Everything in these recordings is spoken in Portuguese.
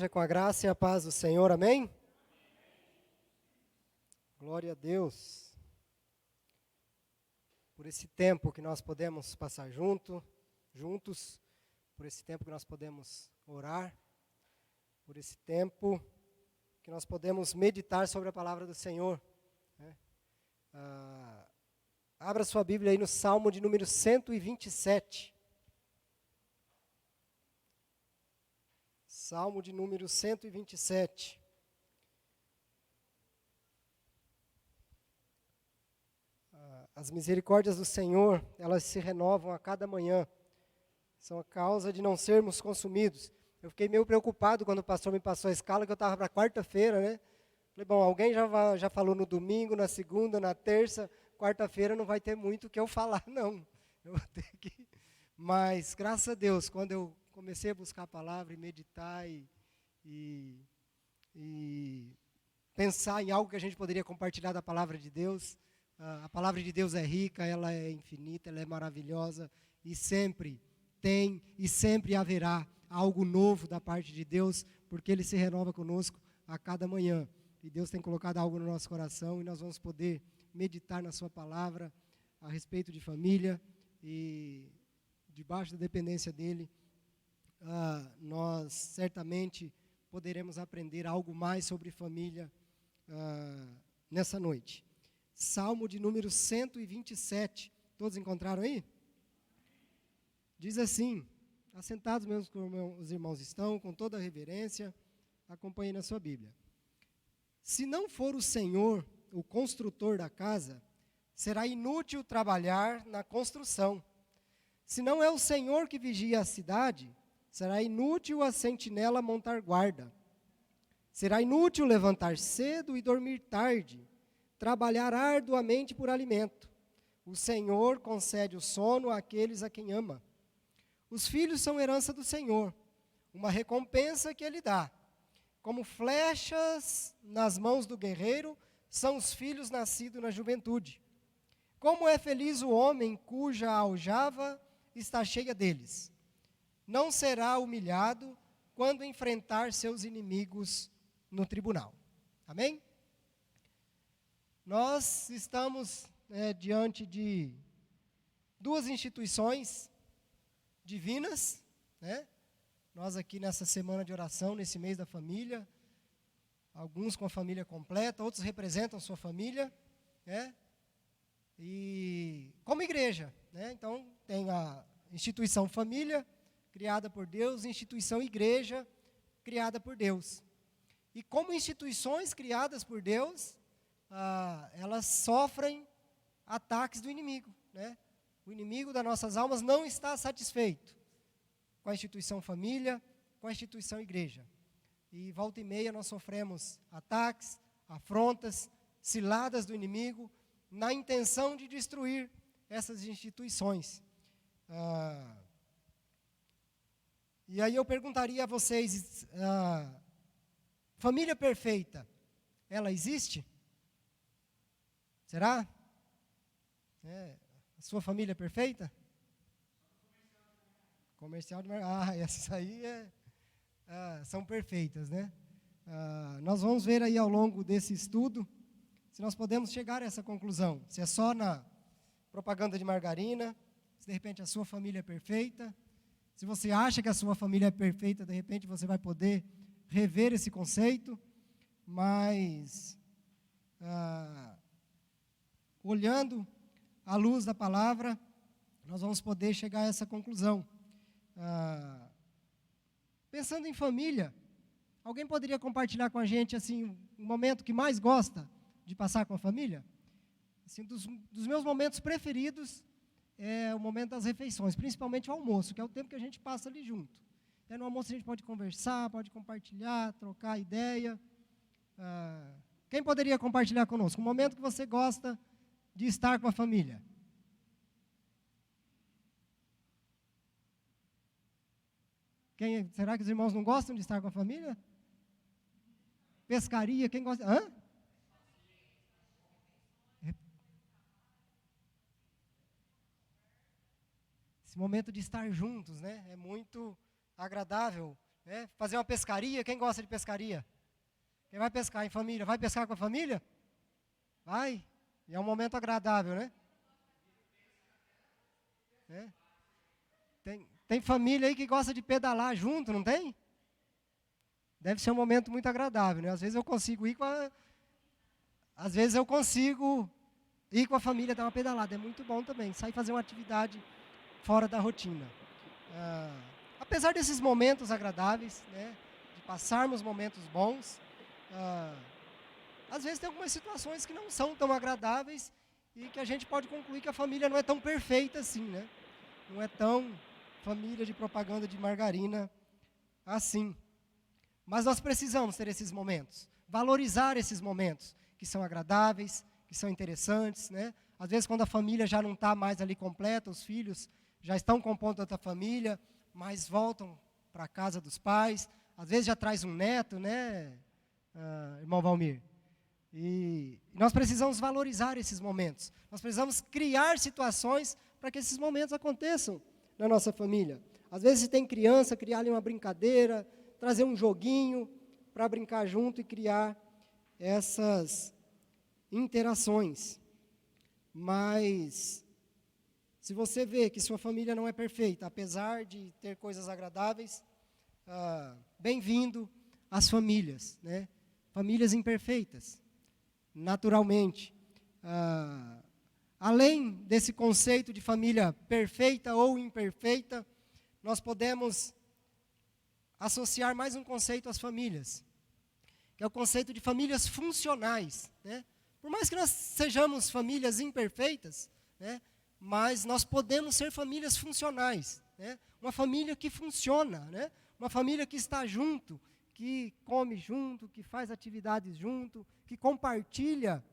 igreja, com a graça e a paz do Senhor, amém? Glória a Deus. Por esse tempo que nós podemos passar juntos, por esse tempo que nós podemos orar, por esse tempo que nós podemos meditar sobre a palavra do Senhor. Né? Abra sua Bíblia aí no Salmo de número 127. Salmo de número 127. As misericórdias do Senhor, elas se renovam a cada manhã. São a causa de não sermos consumidos. Eu fiquei meio preocupado quando o pastor me passou a escala, que eu estava para quarta-feira, né? Falei, bom, alguém já falou no domingo, na segunda, na terça, quarta-feira não vai ter muito o que eu falar, não. Eu vou ter que... Mas, graças a Deus, quando eu comecei a buscar a palavra e meditar e pensar em algo que a gente poderia compartilhar da palavra de Deus, a palavra de Deus é rica, ela é infinita, ela é maravilhosa e sempre tem e sempre haverá algo novo da parte de Deus, porque Ele se renova conosco a cada manhã. E Deus tem colocado algo no nosso coração e nós vamos poder meditar na Sua palavra a respeito de família e debaixo da dependência dEle, nós certamente poderemos aprender algo mais sobre família nessa noite. Salmo de número 127. Todos encontraram aí? Diz assim, assentados mesmo como os irmãos estão, com toda a reverência, acompanhem na sua Bíblia. Se não for o Senhor, o construtor da casa, será inútil trabalhar na construção. Se não é o Senhor que vigia a cidade, será inútil a sentinela montar guarda. Será inútil levantar cedo e dormir tarde, trabalhar arduamente por alimento. O Senhor concede o sono àqueles a quem ama. Os filhos são herança do Senhor, uma recompensa que Ele dá. Como flechas nas mãos do guerreiro, são os filhos nascidos na juventude. Como é feliz o homem cuja aljava está cheia deles. Não será humilhado quando enfrentar seus inimigos no tribunal. Amém? Nós estamos diante de duas instituições divinas, né? Nós aqui nessa semana de oração, nesse mês da família, alguns com a família completa, outros representam sua família, né? E como igreja, né? Então tem a instituição família, criada por Deus, instituição igreja, criada por Deus. E como instituições criadas por Deus, elas sofrem ataques do inimigo, né? O inimigo das nossas almas não está satisfeito com a instituição família, com a instituição igreja. E volta e meia nós sofremos ataques, afrontas, ciladas do inimigo, na intenção de destruir essas instituições. E aí eu perguntaria a vocês, família perfeita, ela existe? Será? A sua família é perfeita? Comercial de mercado. Essas aí são perfeitas, né? Nós vamos ver aí ao longo desse estudo se nós podemos chegar a essa conclusão. Se é só na propaganda de margarina, se de repente a sua família é perfeita. Se você acha que a sua família é perfeita, de repente você vai poder rever esse conceito. Mas, olhando à luz da palavra, nós vamos poder chegar a essa conclusão. Pensando em família, alguém poderia compartilhar com a gente assim, um momento que mais gosta de passar com a família? Assim, dos meus momentos preferidos é o momento das refeições, principalmente o almoço, que é o tempo que a gente passa ali junto. No almoço a gente pode conversar, pode compartilhar, trocar ideia. Quem poderia compartilhar conosco? Um momento que você gosta de estar com a família? Será que os irmãos não gostam de estar com a família? Pescaria, quem gosta? Hã? Esse momento de estar juntos, né? É muito agradável Fazer uma pescaria, quem gosta de pescaria? Quem vai pescar em família? Vai pescar com a família? Vai. E é um momento agradável, né? Tem família aí que gosta de pedalar junto, não tem? Deve ser um momento muito agradável, né? Às vezes eu consigo ir com a família, dar uma pedalada. É muito bom também, sair fazer uma atividade fora da rotina. Apesar desses momentos agradáveis, né, de passarmos momentos bons, às vezes tem algumas situações que não são tão agradáveis e que a gente pode concluir que a família não é tão perfeita assim, né? Não é tão família de propaganda de margarina assim. Mas nós precisamos ter esses momentos, valorizar esses momentos que são agradáveis, que são interessantes, né? Às vezes quando a família já não está mais ali completa, os filhos já estão compondo outra família, mas voltam para a casa dos pais, às vezes já traz um neto, né, irmão Valmir? E nós precisamos valorizar esses momentos, nós precisamos criar situações para que esses momentos aconteçam na nossa família. Às vezes, se tem criança, criar ali uma brincadeira, trazer um joguinho para brincar junto e criar essas interações. Mas, se você vê que sua família não é perfeita, apesar de ter coisas agradáveis, bem-vindo às famílias, né? Famílias imperfeitas, naturalmente. Além desse conceito de família perfeita ou imperfeita, nós podemos associar mais um conceito às famílias, que é o conceito de famílias funcionais, né? Por mais que nós sejamos famílias imperfeitas, né, mas nós podemos ser famílias funcionais, né? Uma família que funciona, né? Uma família que está junto, que come junto, que faz atividades junto, que compartilha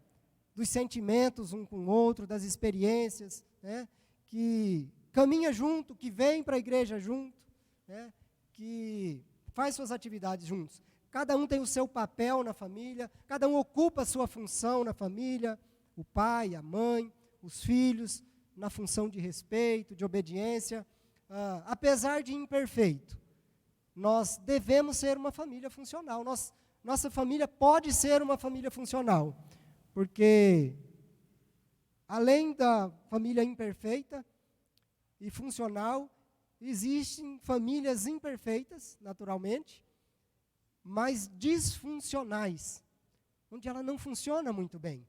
dos sentimentos um com o outro, das experiências, né? Que caminha junto, que vem para a igreja junto, né? Que faz suas atividades juntos. Cada um tem o seu papel na família, cada um ocupa a sua função na família, o pai, a mãe, os filhos, na função de respeito, de obediência. Apesar de imperfeito, nós devemos ser uma família funcional. Nossa família pode ser uma família funcional, porque além da família imperfeita e funcional, existem famílias imperfeitas, naturalmente, mas disfuncionais, onde ela não funciona muito bem,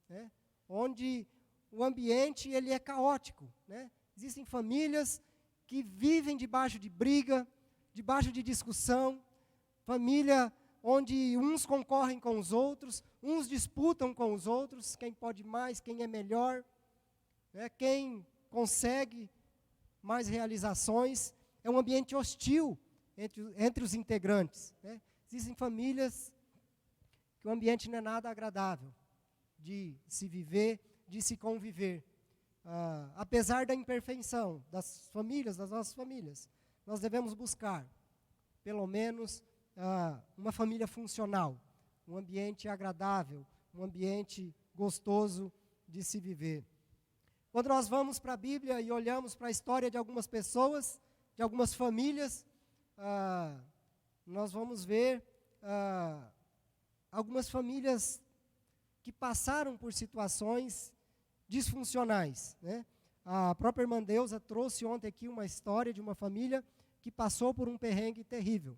né? Onde o ambiente ele é caótico, né? Existem famílias que vivem debaixo de briga, debaixo de discussão, família onde uns concorrem com os outros, uns disputam com os outros, quem pode mais, quem é melhor, né? Quem consegue mais realizações. É um ambiente hostil entre os integrantes, né? Existem famílias que o ambiente não é nada agradável de se viver, de se conviver. Apesar da imperfeição das famílias, das nossas famílias, nós devemos buscar, pelo menos, uma família funcional, um ambiente agradável, um ambiente gostoso de se viver. Quando nós vamos para a Bíblia e olhamos para a história de algumas pessoas, de algumas famílias, nós vamos ver algumas famílias que passaram por situações disfuncionais, né? A própria irmã Deusa trouxe ontem aqui uma história de uma família que passou por um perrengue terrível.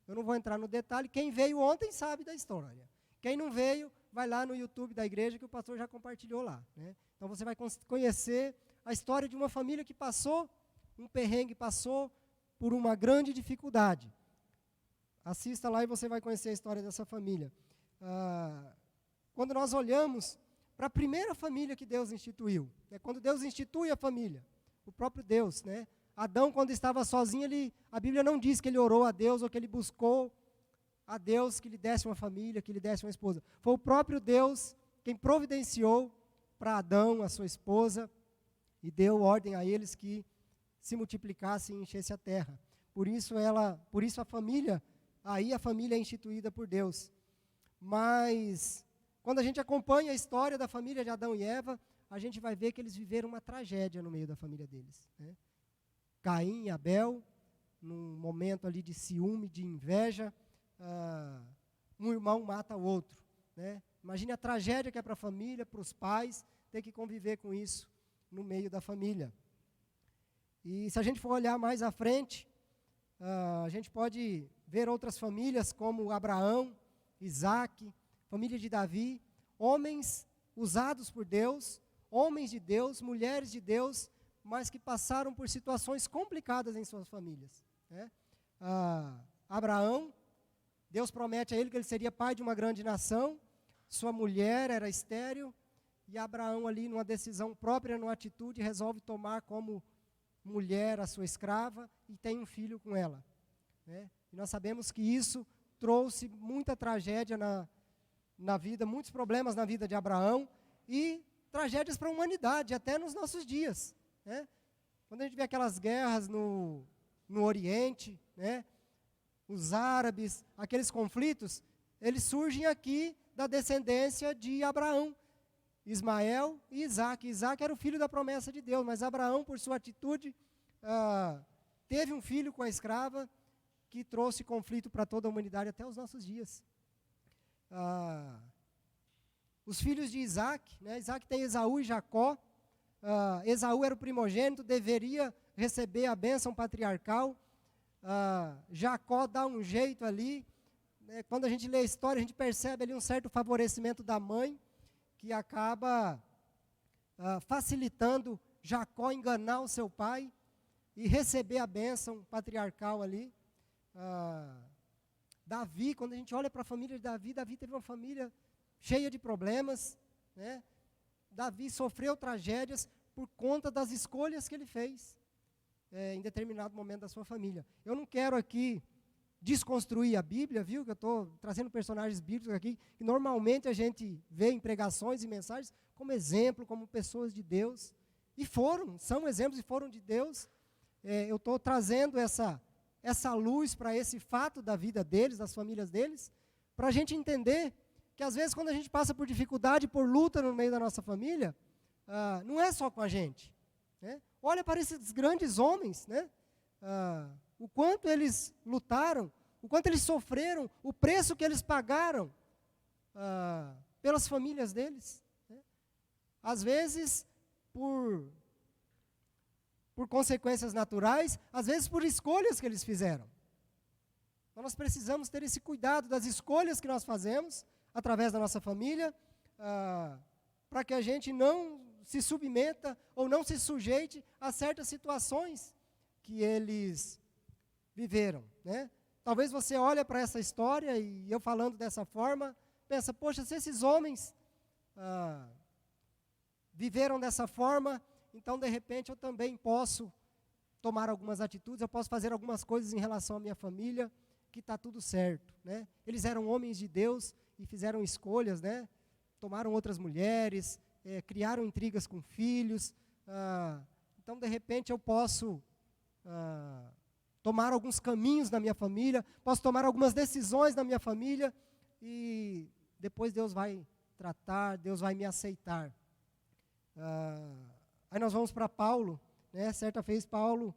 Eu não vou entrar no detalhe, quem veio ontem sabe da história. Quem não veio, vai lá no YouTube da igreja que o pastor já compartilhou lá, né? Então você vai conhecer a história de uma família que passou um perrengue, passou por uma grande dificuldade. Assista lá e você vai conhecer a história dessa família. Quando nós olhamos para a primeira família que Deus instituiu, né, quando Deus institui a família, o próprio Deus, né? Adão, quando estava sozinho, a Bíblia não diz que ele orou a Deus ou que ele buscou a Deus que lhe desse uma família, que lhe desse uma esposa. Foi o próprio Deus quem providenciou para Adão, a sua esposa, e deu ordem a eles que se multiplicassem e enchessem a terra. Por isso a família é instituída por Deus. Mas, quando a gente acompanha a história da família de Adão e Eva, a gente vai ver que eles viveram uma tragédia no meio da família deles, né? Caim e Abel, num momento ali de ciúme, de inveja, um irmão mata o outro, né? Imagine a tragédia que é para a família, para os pais, ter que conviver com isso no meio da família. E se a gente for olhar mais à frente, a gente pode ver outras famílias como Abraão, Isaac, família de Davi, homens usados por Deus, homens de Deus, mulheres de Deus, mas que passaram por situações complicadas em suas famílias, né? Abraão, Deus promete a ele que ele seria pai de uma grande nação, sua mulher era estéril, e Abraão ali, numa decisão própria, numa atitude, resolve tomar como mulher a sua escrava e tem um filho com ela, né? E nós sabemos que isso trouxe muita tragédia na vida, muitos problemas na vida de Abraão e tragédias para a humanidade, até nos nossos dias, né? Quando a gente vê aquelas guerras no Oriente, né? Os árabes, aqueles conflitos, eles surgem aqui da descendência de Abraão, Ismael e Isaac. Isaac era o filho da promessa de Deus, mas Abraão, por sua atitude, teve um filho com a escrava que trouxe conflito para toda a humanidade até os nossos dias. Os filhos de Isaac, né? Isaac tem Esaú e Jacó. Esaú era o primogênito, deveria receber a bênção patriarcal. Jacó dá um jeito ali, né? Quando a gente lê a história, a gente percebe ali um certo favorecimento da mãe, que acaba facilitando Jacó enganar o seu pai e receber a bênção patriarcal ali. Davi, quando a gente olha para a família de Davi, Davi teve uma família cheia de problemas, né? Davi sofreu tragédias por conta das escolhas que ele fez em determinado momento da sua família. Eu não quero aqui desconstruir a Bíblia, viu? Que eu estou trazendo personagens bíblicos aqui, que normalmente a gente vê em pregações e mensagens como exemplo, como pessoas de Deus. E são exemplos e foram de Deus. Eu estou trazendo essa luz para esse fato da vida deles, das famílias deles, para a gente entender que às vezes quando a gente passa por dificuldade, por luta no meio da nossa família, não é só com a gente, né? Olha para esses grandes homens, né? O quanto eles lutaram, o quanto eles sofreram, o preço que eles pagaram pelas famílias deles, né? Às vezes por consequências naturais, às vezes por escolhas que eles fizeram. Então nós precisamos ter esse cuidado das escolhas que nós fazemos através da nossa família, para que a gente não se submeta ou não se sujeite a certas situações que eles viveram, né? Talvez você olhe para essa história e eu falando dessa forma, pensa, poxa, se esses homens viveram dessa forma, então de repente eu também posso tomar algumas atitudes, eu posso fazer algumas coisas em relação à minha família, que está tudo certo, né? Eles eram homens de Deus e fizeram escolhas, né? Tomaram outras mulheres, criaram intrigas com filhos, então de repente eu posso tomar alguns caminhos na minha família, posso tomar algumas decisões na minha família e depois Deus vai tratar, Deus vai me aceitar. Aí nós vamos para Paulo, né? Certa vez Paulo,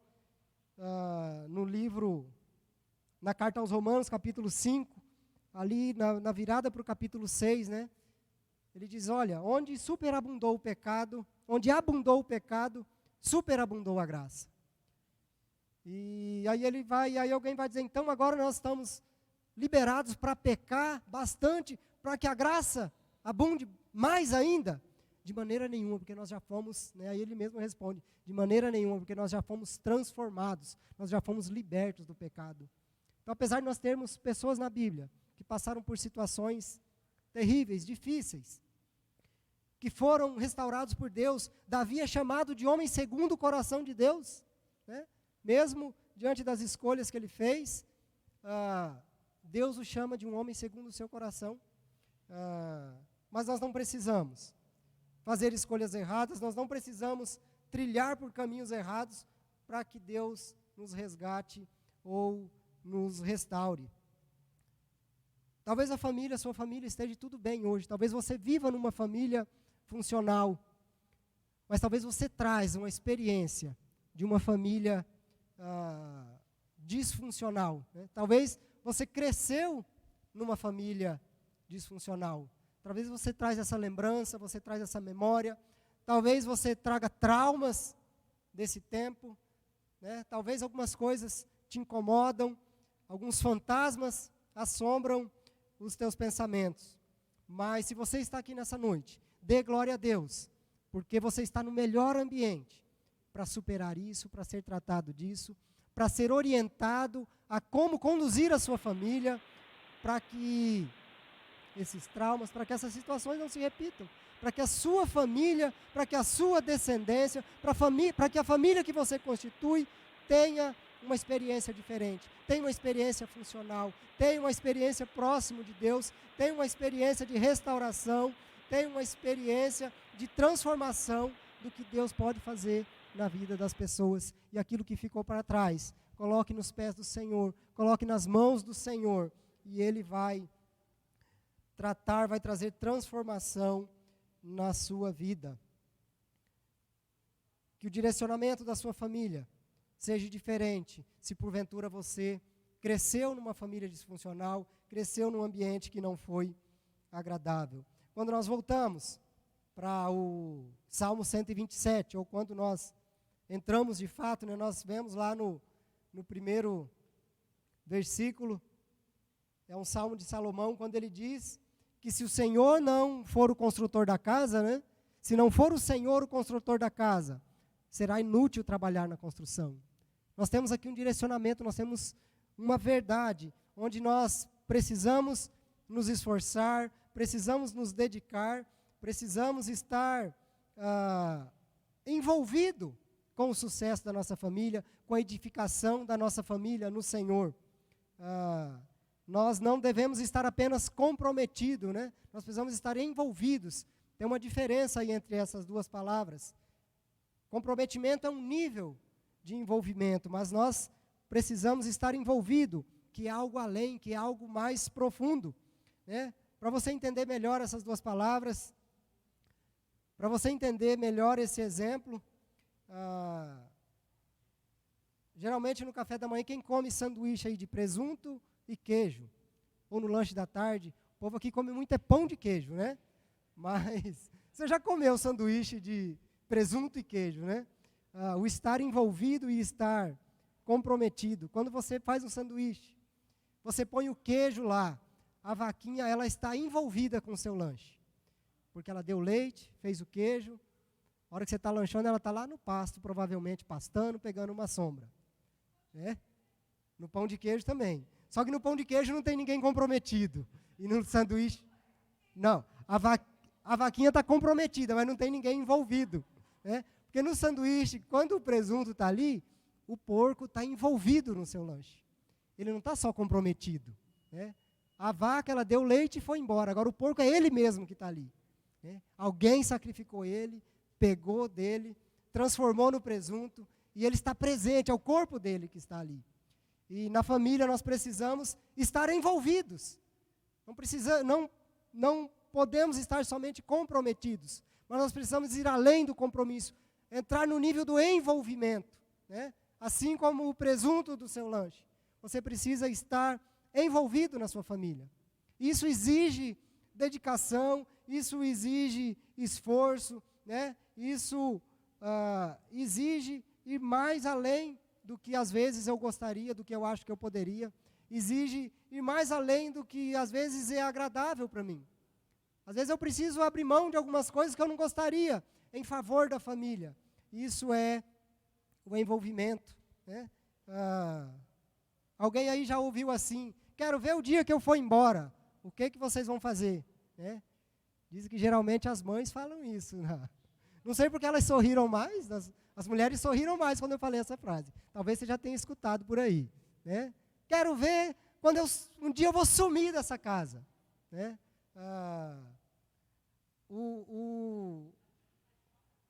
no livro, na carta aos Romanos, capítulo 5, ali na virada para o capítulo 6, né? Ele diz, olha, onde superabundou o pecado, onde abundou o pecado, superabundou a graça. E aí alguém vai dizer, então agora nós estamos liberados para pecar bastante, para que a graça abunde mais ainda? De maneira nenhuma, porque nós já fomos, né, aí ele mesmo responde, de maneira nenhuma, porque nós já fomos transformados, nós já fomos libertos do pecado. Então, apesar de nós termos pessoas na Bíblia que passaram por situações terríveis, difíceis, que foram restaurados por Deus, Davi é chamado de homem segundo o coração de Deus, né? Mesmo diante das escolhas que ele fez, Deus o chama de um homem segundo o seu coração. Mas nós não precisamos fazer escolhas erradas, nós não precisamos trilhar por caminhos errados para que Deus nos resgate ou nos restaure. Talvez a sua família esteja tudo bem hoje, talvez você viva numa família funcional, mas talvez você traz uma experiência de uma família disfuncional, né? Talvez você cresceu numa família disfuncional. Talvez você traz essa lembrança, você traz essa memória. Talvez você traga traumas desse tempo, né? Talvez algumas coisas te incomodam, alguns fantasmas assombram os teus pensamentos. Mas se você está aqui nessa noite, dê glória a Deus, porque você está no melhor ambiente para superar isso, para ser tratado disso, para ser orientado a como conduzir a sua família, para que esses traumas, para que essas situações não se repitam, para que a sua família, para que a sua descendência, para que a família que você constitui tenha uma experiência diferente, tenha uma experiência funcional, tenha uma experiência próximo de Deus, tenha uma experiência de restauração, tenha uma experiência de transformação do que Deus pode fazer na vida das pessoas. E aquilo que ficou para trás, coloque nos pés do Senhor, coloque nas mãos do Senhor, e Ele vai tratar, vai trazer transformação na sua vida. Que o direcionamento da sua família seja diferente, se porventura você cresceu numa família disfuncional, cresceu num ambiente que não foi agradável. Quando nós voltamos para o Salmo 127, ou quando nós entramos de fato, né, nós vemos lá no primeiro versículo, é um Salmo de Salomão, quando ele diz que se o Senhor não for o construtor da casa, né, se não for o Senhor o construtor da casa, será inútil trabalhar na construção. Nós temos aqui um direcionamento, nós temos uma verdade, onde nós precisamos nos esforçar, precisamos nos dedicar, precisamos estar envolvido com o sucesso da nossa família, com a edificação da nossa família no Senhor. Nós não devemos estar apenas comprometidos, né? Nós precisamos estar envolvidos. Tem uma diferença aí entre essas duas palavras. Comprometimento é um nível de envolvimento, mas nós precisamos estar envolvidos, que é algo além, que é algo mais profundo, né? Para você entender melhor essas duas palavras, para você entender melhor esse exemplo, geralmente no café da manhã, quem come sanduíche aí de presunto e queijo, ou no lanche da tarde, o povo aqui come muito pão de queijo, né? Mas você já comeu sanduíche de presunto e queijo, né? O estar envolvido e estar comprometido. Quando você faz um sanduíche, você põe o queijo lá, a vaquinha, ela está envolvida com o seu lanche, porque ela deu leite, fez o queijo, a hora que você está lanchando, ela está lá no pasto, provavelmente pastando, pegando uma sombra, né? No pão de queijo também. Só que no pão de queijo não tem ninguém comprometido. E no sanduíche, não. A vaquinha está comprometida, mas não tem ninguém envolvido, né? Porque no sanduíche, quando o presunto está ali, o porco está envolvido no seu lanche. Ele não está só comprometido, né? A vaca, ela deu leite e foi embora. Agora o porco é ele mesmo que está ali, né? Alguém sacrificou ele, pegou dele, transformou no presunto, e ele está presente, é o corpo dele que está ali. E na família nós precisamos estar envolvidos. Não podemos estar somente comprometidos, mas nós precisamos ir além do compromisso, entrar no nível do envolvimento, né? Assim como o presunto do seu lanche. Você precisa estar envolvido na sua família. Isso exige dedicação, isso exige esforço, né? Isso exige ir mais além do que às vezes eu gostaria, do que eu acho que eu poderia. Exige ir mais além do que às vezes é agradável para mim. Às vezes eu preciso abrir mão de algumas coisas que eu não gostaria, em favor da família. Isso é o envolvimento, né? Alguém aí já ouviu assim: quero ver o dia que eu for embora, o que vocês vão fazer, né? Dizem que geralmente as mães falam isso, né? Não sei porque elas sorriram mais, as mulheres sorriram mais quando eu falei essa frase. Talvez você já tenha escutado por aí, né? Quero ver quando um dia eu vou sumir dessa casa, né?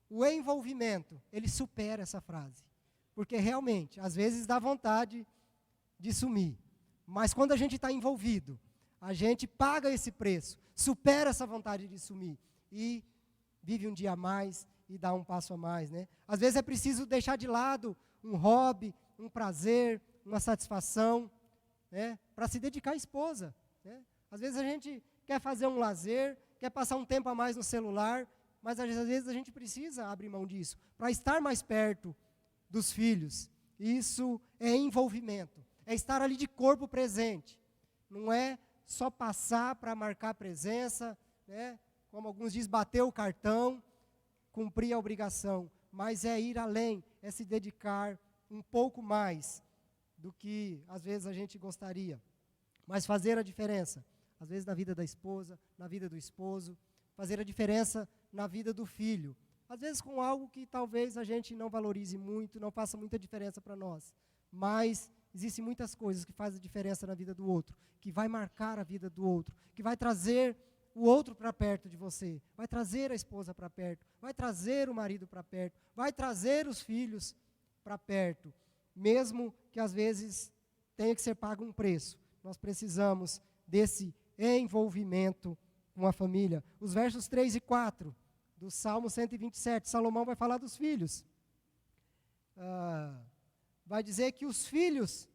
O envolvimento, ele supera essa frase. Porque realmente, às vezes dá vontade de sumir. Mas quando a gente está envolvido, a gente paga esse preço, supera essa vontade de sumir e vive um dia a mais e dá um passo a mais, né? Às vezes é preciso deixar de lado um hobby, um prazer, uma satisfação, né, para se dedicar à esposa, né? Às vezes a gente quer fazer um lazer, quer passar um tempo a mais no celular, mas às vezes a gente precisa abrir mão disso, para estar mais perto dos filhos. Isso é envolvimento, é estar ali de corpo presente. Não é só passar para marcar presença, né? Como alguns dizem, bater o cartão, cumprir a obrigação, mas é ir além, é se dedicar um pouco mais do que às vezes a gente gostaria, mas fazer a diferença, às vezes na vida da esposa, na vida do esposo, fazer a diferença na vida do filho, às vezes com algo que talvez a gente não valorize muito, não faça muita diferença para nós, mas existem muitas coisas que fazem diferença na vida do outro, que vai marcar a vida do outro, que vai trazer o outro para perto de você, vai trazer a esposa para perto, vai trazer o marido para perto, vai trazer os filhos para perto, mesmo que às vezes tenha que ser pago um preço. Nós precisamos desse envolvimento com a família. Os versos 3 e 4 do Salmo 127, Salomão vai falar dos filhos. Vai dizer que os filhos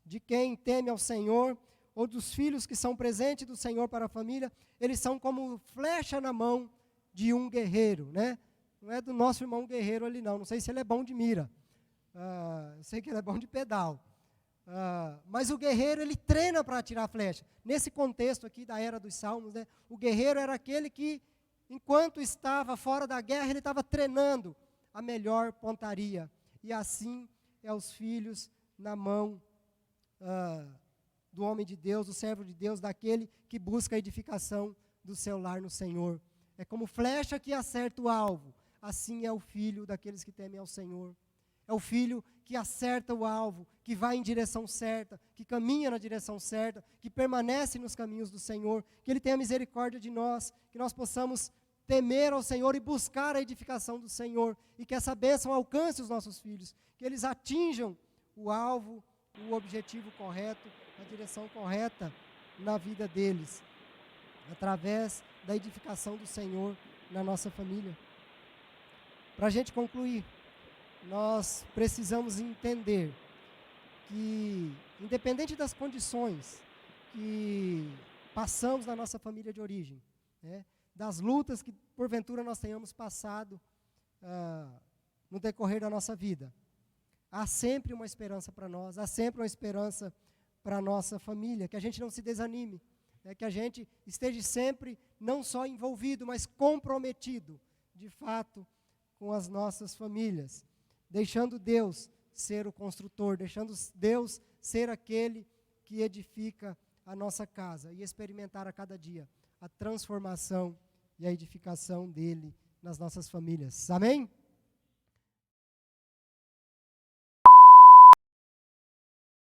de quem teme ao Senhor, ou dos filhos que são presentes do Senhor para a família, eles são como flecha na mão de um guerreiro, né? Não é do nosso irmão guerreiro ali não sei se ele é bom de mira, eu sei que ele é bom de pedal, mas o guerreiro ele treina para atirar a flecha. Nesse contexto aqui da era dos Salmos, né, o guerreiro era aquele que, enquanto estava fora da guerra, ele estava treinando a melhor pontaria, e assim é os filhos na mão do homem de Deus, do servo de Deus, daquele que busca a edificação do seu lar no Senhor. É como flecha que acerta o alvo, assim é o filho daqueles que temem ao Senhor. É o filho que acerta o alvo, que vai em direção certa, que caminha na direção certa, que permanece nos caminhos do Senhor, que Ele tenha misericórdia de nós, que nós possamos temer ao Senhor e buscar a edificação do Senhor, e que essa bênção alcance os nossos filhos, que eles atinjam o alvo, o objetivo correto, a direção correta na vida deles, através da edificação do Senhor na nossa família. Para a gente concluir, nós precisamos entender que, independente das condições que passamos na nossa família de origem, né, das lutas que porventura nós tenhamos passado no decorrer da nossa vida, há sempre uma esperança para nós, há sempre uma esperança para a nossa família, que a gente não se desanime, né, que a gente esteja sempre não só envolvido, mas comprometido, de fato, com as nossas famílias, deixando Deus ser o construtor, deixando Deus ser aquele que edifica a nossa casa e experimentar a cada dia a transformação e a edificação dele nas nossas famílias. Amém?